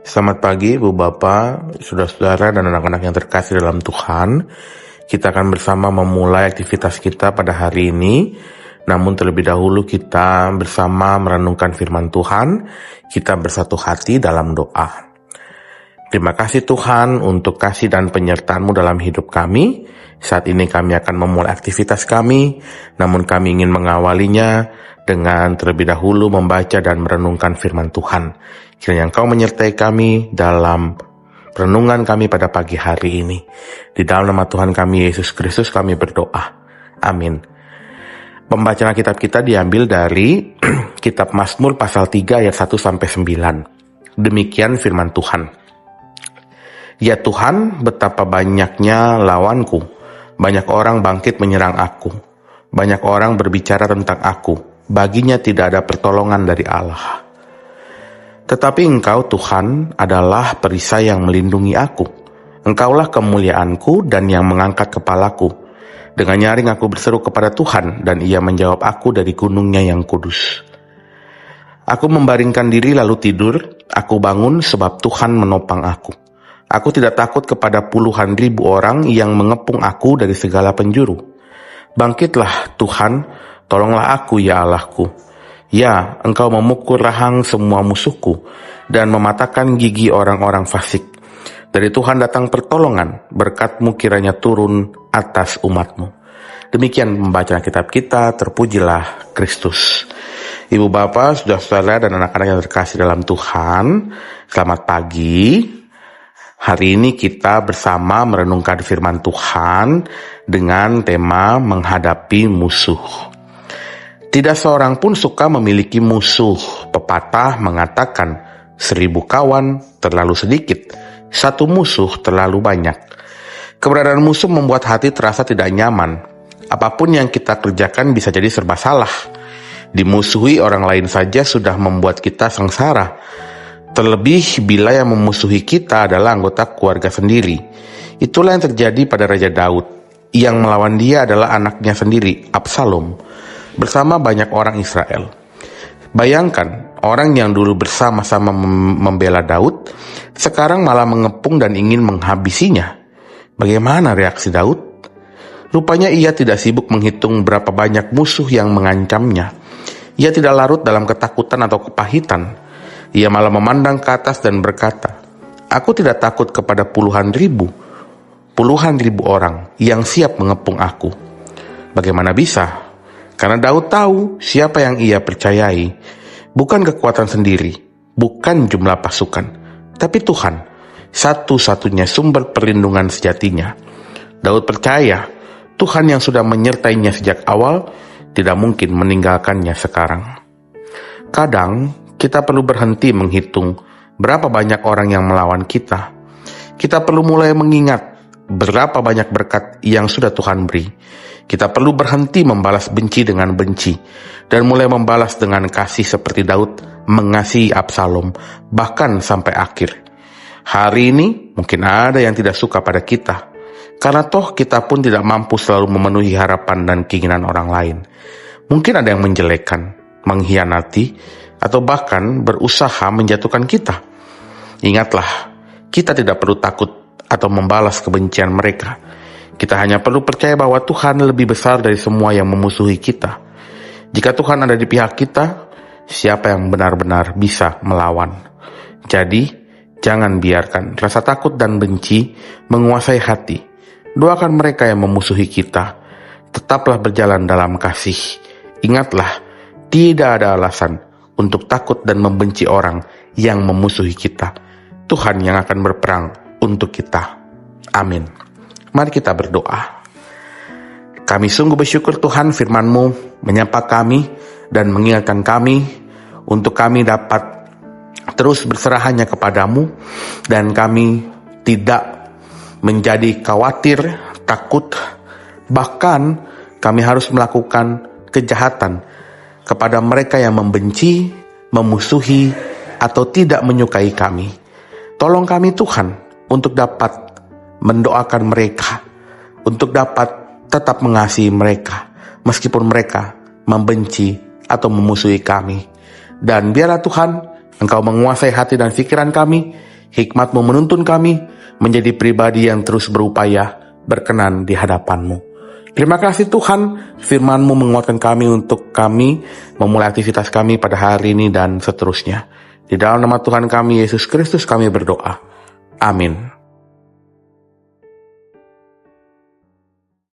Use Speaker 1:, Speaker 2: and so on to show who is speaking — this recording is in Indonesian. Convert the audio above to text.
Speaker 1: Selamat pagi Ibu Bapak, saudara-saudara dan anak-anak yang terkasih dalam Tuhan. Kita akan bersama memulai aktivitas kita pada hari ini. Namun terlebih dahulu kita bersama merenungkan firman Tuhan. Kita bersatu hati dalam doa. Terima kasih Tuhan untuk kasih dan penyertaan-Mu dalam hidup kami. Saat ini kami akan memulai aktivitas kami, namun kami ingin mengawalinya dengan terlebih dahulu membaca dan merenungkan firman Tuhan. Kiranya Engkau menyertai kami dalam renungan kami pada pagi hari ini. Di dalam nama Tuhan kami Yesus Kristus kami berdoa. Amin. Pembacaan kitab kita diambil dari kitab Mazmur pasal 3 ayat 1-9. Demikian firman Tuhan. Ya Tuhan, betapa banyaknya lawanku. Banyak orang bangkit menyerang aku. Banyak orang berbicara tentang aku. Baginya tidak ada pertolongan dari Allah. Tetapi Engkau Tuhan adalah perisai yang melindungi aku. Engkaulah kemuliaanku dan yang mengangkat kepalaku. Dengan nyaring aku berseru kepada Tuhan dan Ia menjawab aku dari gunungnya yang kudus. Aku membaringkan diri lalu tidur. Aku bangun sebab Tuhan menopang aku. Aku tidak takut kepada puluhan ribu orang yang mengepung aku dari segala penjuru. Bangkitlah Tuhan, tolonglah aku ya Allahku. Ya, Engkau memukul rahang semua musuhku dan mematahkan gigi orang-orang fasik. Dari Tuhan datang pertolongan, berkat-Mu kiranya turun atas umat-Mu. Demikian pembacaan kitab kita, terpujilah Kristus. Ibu Bapak, saudara-saudara dan anak-anak yang terkasih dalam Tuhan, selamat pagi. Hari ini kita bersama merenungkan firman Tuhan dengan tema menghadapi musuh. Tidak seorang pun suka memiliki musuh. Pepatah mengatakan 1000 kawan terlalu sedikit, 1 musuh terlalu banyak. Keberadaan musuh membuat hati terasa tidak nyaman. Apapun yang kita kerjakan bisa jadi serba salah. Dimusuhi orang lain saja sudah membuat kita sengsara. Terlebih bila yang memusuhi kita adalah anggota keluarga sendiri. Itulah yang terjadi pada Raja Daud. Yang melawan dia adalah anaknya sendiri, Absalom, bersama banyak orang Israel. Bayangkan, orang yang dulu bersama-sama membela Daud, sekarang malah mengepung dan ingin menghabisinya. Bagaimana reaksi Daud? Rupanya ia tidak sibuk menghitung berapa banyak musuh yang mengancamnya. Ia tidak larut dalam ketakutan atau kepahitan. Ia malah memandang ke atas dan berkata, aku tidak takut kepada puluhan ribu orang yang siap mengepung aku. Bagaimana bisa? Karena Daud tahu siapa yang ia percayai. Bukan kekuatan sendiri, bukan jumlah pasukan, tapi Tuhan, satu-satunya sumber perlindungan sejatinya. Daud percaya Tuhan yang sudah menyertainya sejak awal tidak mungkin meninggalkannya sekarang. Kadang kita perlu berhenti menghitung berapa banyak orang yang melawan kita. Kita perlu mulai mengingat berapa banyak berkat yang sudah Tuhan beri. Kita perlu berhenti membalas benci dengan benci dan mulai membalas dengan kasih seperti Daud mengasihi Absalom, bahkan sampai akhir. Hari ini mungkin ada yang tidak suka pada kita, karena toh kita pun tidak mampu selalu memenuhi harapan dan keinginan orang lain. Mungkin ada yang menjelekkan, mengkhianati, atau bahkan berusaha menjatuhkan kita. Ingatlah, kita tidak perlu takut atau membalas kebencian mereka. Kita hanya perlu percaya bahwa Tuhan lebih besar dari semua yang memusuhi kita. Jika Tuhan ada di pihak kita, siapa yang benar-benar bisa melawan? Jadi, jangan biarkan rasa takut dan benci menguasai hati. Doakan mereka yang memusuhi kita. Tetaplah berjalan dalam kasih. Ingatlah, tidak ada alasan untuk takut dan membenci orang yang memusuhi kita. Tuhan yang akan berperang untuk kita. Amin. Mari kita berdoa. Kami sungguh bersyukur Tuhan firman-Mu menyapa kami dan mengingatkan kami untuk kami dapat terus berserah hanya kepadamu dan kami tidak menjadi khawatir, takut, bahkan kami harus melakukan kejahatan kepada mereka yang membenci, memusuhi, atau tidak menyukai kami. Tolong kami Tuhan untuk dapat mendoakan mereka, untuk dapat tetap mengasihi mereka, meskipun mereka membenci atau memusuhi kami. Dan biarlah Tuhan, Engkau menguasai hati dan pikiran kami, Hikmat-Mu menuntun kami menjadi pribadi yang terus berupaya berkenan di hadapan-Mu. Terima kasih Tuhan, firman-Mu menguatkan kami untuk kami memulai aktivitas kami pada hari ini dan seterusnya. Di dalam nama Tuhan kami, Yesus Kristus, kami berdoa. Amin.